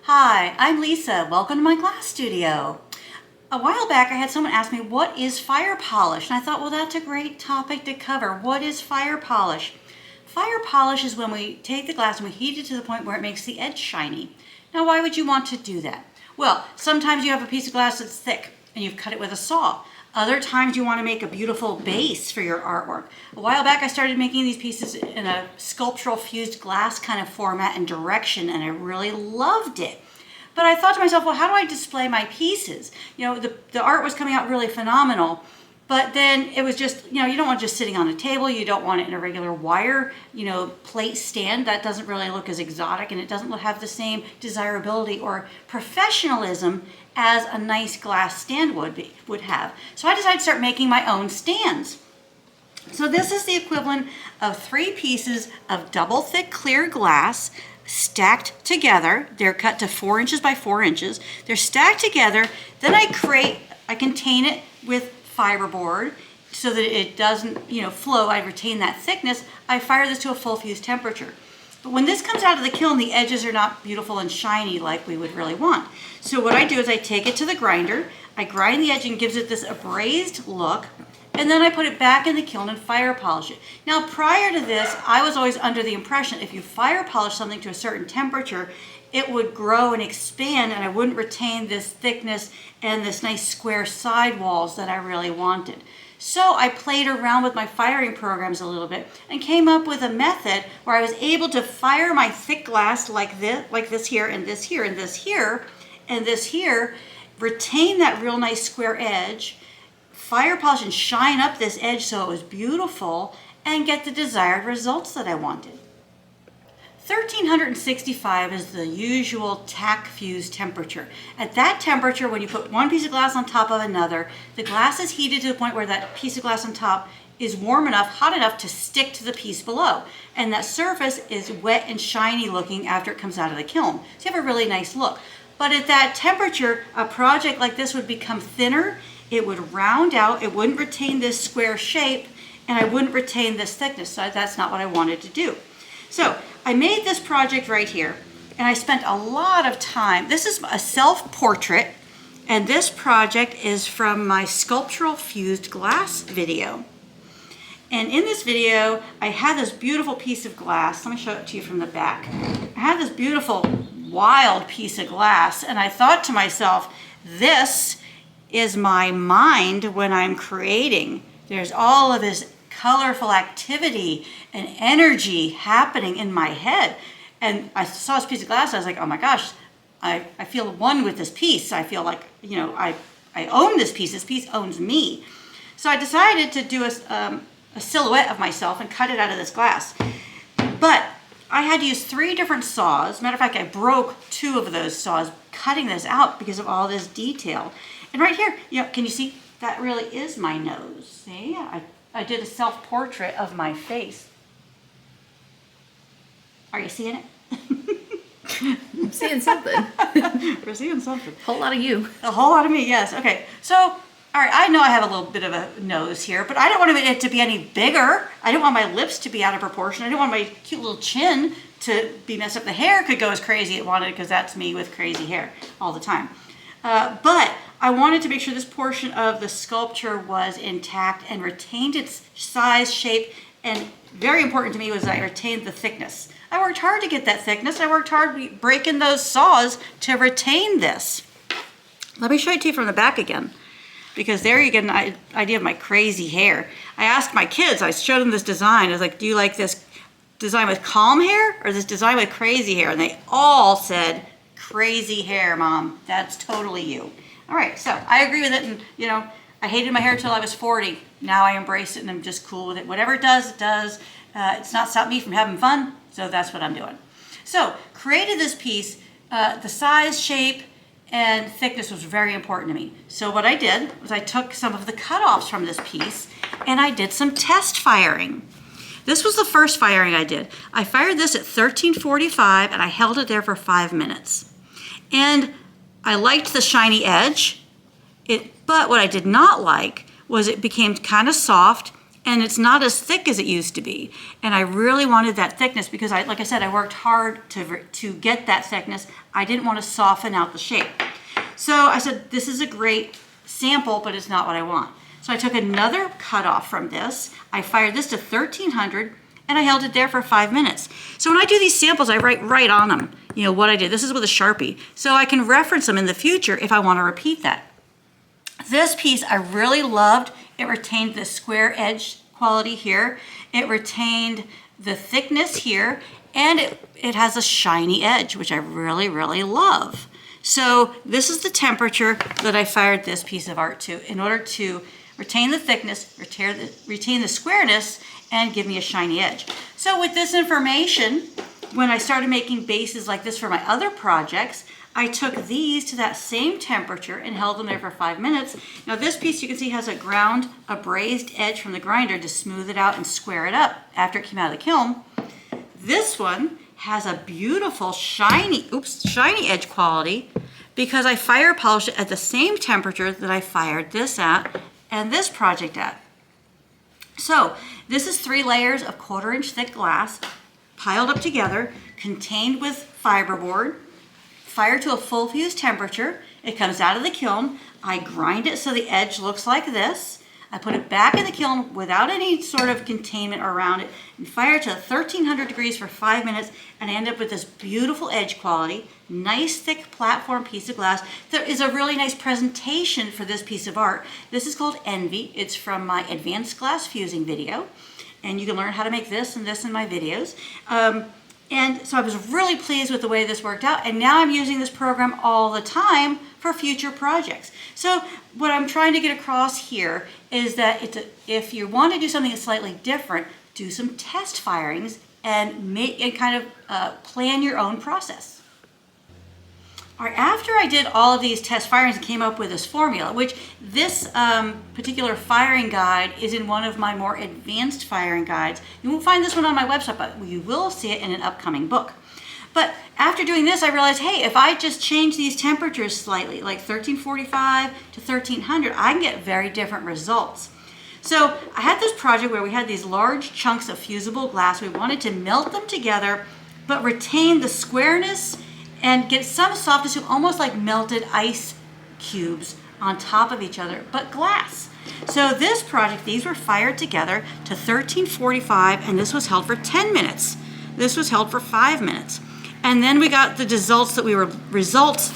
Hi, I'm Lisa. Welcome to my glass studio. A while back I had someone ask me, what is fire polish? And I thought, well, that's a great topic to cover. What is fire polish? Fire polish is when we take the glass and we heat it to the point where it makes the edge shiny. Now, why would you want to do that? Well, sometimes you have a piece of glass that's thick and you've cut it with a saw. Other times you want to make a beautiful base for your artwork. A while back I started making these pieces in a sculptural fused glass kind of format and direction, and I really loved it. But I thought to myself, well, how do I display my pieces? You know, the art was coming out really phenomenal, but then it was just, you don't want it just sitting on a table. You don't want it in a regular wire, plate stand. That doesn't really look as exotic, and it doesn't have the same desirability or professionalism as a nice glass stand would have. So I decided to start making my own stands. So this is the equivalent of 3 pieces of double thick clear glass stacked together. They're cut to 4 inches by 4 inches. They're stacked together. Then I contain it with fiberboard so that it doesn't, flow. I retain that thickness. I fire this to a full fuse temperature. But when this comes out of the kiln, the edges are not beautiful and shiny like we would really want. So what I do is I take it to the grinder, I grind the edge and gives it this abrased look, and then I put it back in the kiln and fire polish it. Now, prior to this, I was always under the impression if you fire polish something to a certain temperature, it would grow and expand and I wouldn't retain this thickness and this nice square sidewalls that I really wanted. So I played around with my firing programs a little bit and came up with a method where I was able to fire my thick glass like this here, and this here, and this here, and this here, retain that real nice square edge, fire polish and shine up this edge so it was beautiful, and get the desired results that I wanted. 1365 is the usual tack fuse temperature. At that temperature, when you put one piece of glass on top of another, the glass is heated to the point where that piece of glass on top is warm enough, hot enough to stick to the piece below. And that surface is wet and shiny looking after it comes out of the kiln. So you have a really nice look. But at that temperature, a project like this would become thinner, it would round out, it wouldn't retain this square shape, and I wouldn't retain this thickness. So that's not what I wanted to do. So I made this project right here, and I spent a lot of time. This is a self-portrait, and this project is from my sculptural fused glass video. And in this video, I had this beautiful piece of glass. Let me show it to you from the back. I had this beautiful, wild piece of glass, and I thought to myself, this is my mind when I'm creating. There's all of this colorful activity and energy happening in my head. And I saw this piece of glass, I was like, oh my gosh, I feel one with this piece. I feel like, I own this piece owns me. So I decided to do a silhouette of myself and cut it out of this glass. But I had to use 3 different saws. Matter of fact, I broke 2 of those saws cutting this out because of all this detail. And right here, can you see? That really is my nose. See, I did a self-portrait of my face. Are you seeing it? I'm seeing something. We're seeing something. A whole lot of you. A whole lot of me, yes. Okay, so, all right, I know I have a little bit of a nose here, but I don't want it to be any bigger. I didn't want my lips to be out of proportion. I didn't want my cute little chin to be messed up. The hair could go as crazy it wanted because that's me with crazy hair all the time. But I wanted to make sure this portion of the sculpture was intact and retained its size, shape, and very important to me was that I retained the thickness. I worked hard to get that thickness. I worked hard breaking those saws to retain this. Let me show it to you from the back again, because there you get an idea of my crazy hair. I asked my kids, I showed them this design. I was like, do you like this design with calm hair or this design with crazy hair? And they all said, crazy hair, Mom. That's totally you. All right, so I agree with it, and I hated my hair till I was 40. Now I embrace it and I'm just cool with it. Whatever it does, it does. It's not stopped me from having fun, so that's what I'm doing. So, created this piece. The size, shape, and thickness was very important to me. So what I did was I took some of the cutoffs from this piece and I did some test firing. This was the first firing I did. I fired this at 1345 and I held it there for 5 minutes. And I liked the shiny edge, but what I did not like was it became kind of soft and it's not as thick as it used to be. And I really wanted that thickness because like I said, I worked hard to get that thickness. I didn't want to soften out the shape. So I said, this is a great sample, but it's not what I want. So I took another cutoff from this. I fired this to 1300 and I held it there for 5 minutes. So when I do these samples, I write right on them, you know, what I did. This is with a Sharpie. So I can reference them in the future if I want to repeat that. This piece I really loved. It retained the square edge quality here. It retained the thickness here, and it has a shiny edge, which I really, really love. So this is the temperature that I fired this piece of art to in order to retain the thickness, retain the squareness, and give me a shiny edge. So with this information, when I started making bases like this for my other projects, I took these to that same temperature and held them there for 5 minutes. Now this piece you can see has a brazed edge from the grinder to smooth it out and square it up after it came out of the kiln. This one has a beautiful shiny edge quality because I fire polished it at the same temperature that I fired this at and this project at. So this is 3 layers of 1/4 inch thick glass piled up together, contained with fiberboard, fired to a full fuse temperature. It comes out of the kiln. I grind it so the edge looks like this. I put it back in the kiln without any sort of containment around it and fire it to 1300 degrees for 5 minutes, and I end up with this beautiful edge quality, nice thick platform piece of glass. There is a really nice presentation for this piece of art. This is called Envy. It's from my advanced glass fusing video, and you can learn how to make this and this in my videos. And so I was really pleased with the way this worked out, and now I'm using this program all the time for future projects. So what I'm trying to get across here is that if you want to do something that's slightly different, do some test firings and kind of plan your own process. All right, after I did all of these test firings and came up with this formula, which this particular firing guide is in one of my more advanced firing guides. You won't find this one on my website, but you will see it in an upcoming book. But after doing this, I realized, hey, if I just change these temperatures slightly, like 1345 to 1300, I can get very different results. So I had this project where we had these large chunks of fusible glass. We wanted to melt them together, but retain the squareness and get some softness to almost like melted ice cubes on top of each other, but glass. So this project, these were fired together to 1345, and this was held for 10 minutes. This was held for 5 minutes. And then we got the results that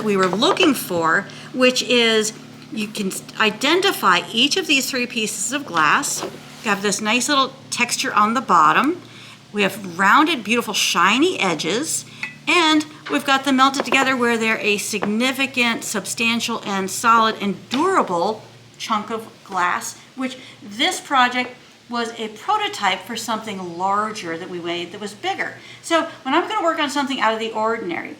we were looking for, which is you can identify each of these 3 pieces of glass. You have this nice little texture on the bottom. We have rounded, beautiful, shiny edges. And we've got them melted together where they're a significant, substantial, and solid and durable chunk of glass, which this project was a prototype for something larger that we made that was bigger. So when I'm going to work on something out of the ordinary,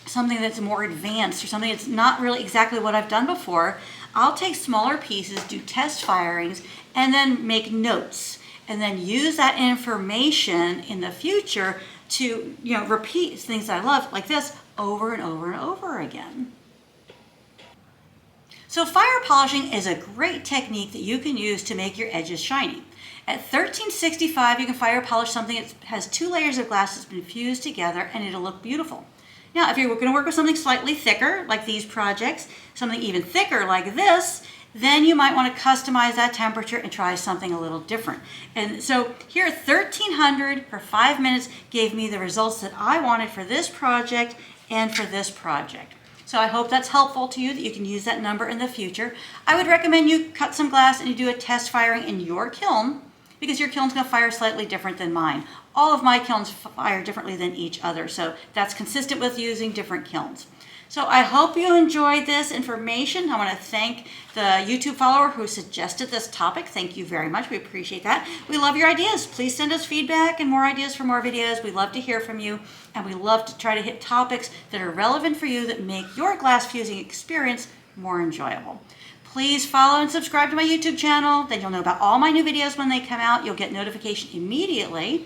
something that's more advanced or something that's not really exactly what I've done before, I'll take smaller pieces, do test firings, and then make notes, and then use that information in the future to repeat things that I love like this over and over and over again. So fire polishing is a great technique that you can use to make your edges shiny. At 1365, you can fire polish something that has 2 layers of glass that's been fused together, and it'll look beautiful. Now, if you're going to work with something slightly thicker, like these projects, something even thicker like this, then you might want to customize that temperature and try something a little different. And so here, 1300 for 5 minutes gave me the results that I wanted for this project and for this project. So I hope that's helpful to you, that you can use that number in the future. I would recommend you cut some glass and you do a test firing in your kiln, because your kiln's going to fire slightly different than mine. All of my kilns fire differently than each other, so that's consistent with using different kilns. So I hope you enjoyed this information. I want to thank the YouTube follower who suggested this topic. Thank you very much. We appreciate that. We love your ideas. Please send us feedback and more ideas for more videos. We love to hear from you, and we love to try to hit topics that are relevant for you that make your glass fusing experience more enjoyable. Please follow and subscribe to my YouTube channel. Then you'll know about all my new videos when they come out. You'll get notification immediately.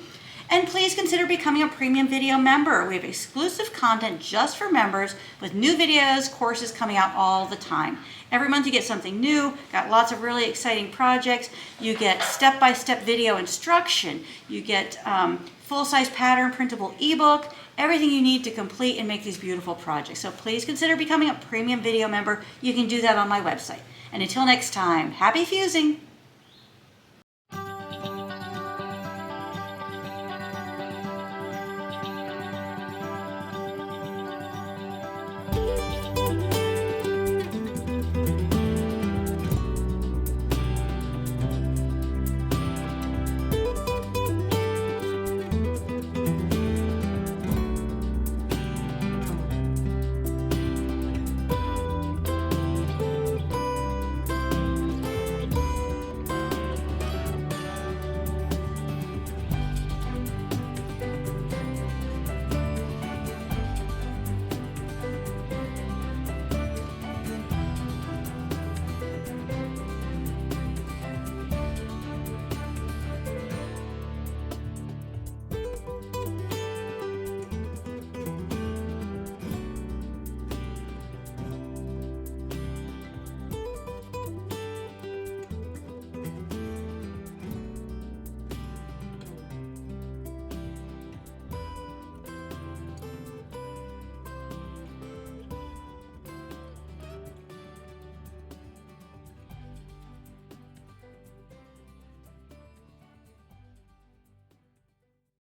And please consider becoming a premium video member. We have exclusive content just for members with new videos, courses coming out all the time. Every month you get something new, got lots of really exciting projects. You get step-by-step video instruction. You get full-size pattern printable ebook, everything you need to complete and make these beautiful projects. So please consider becoming a premium video member. You can do that on my website. And until next time, happy fusing!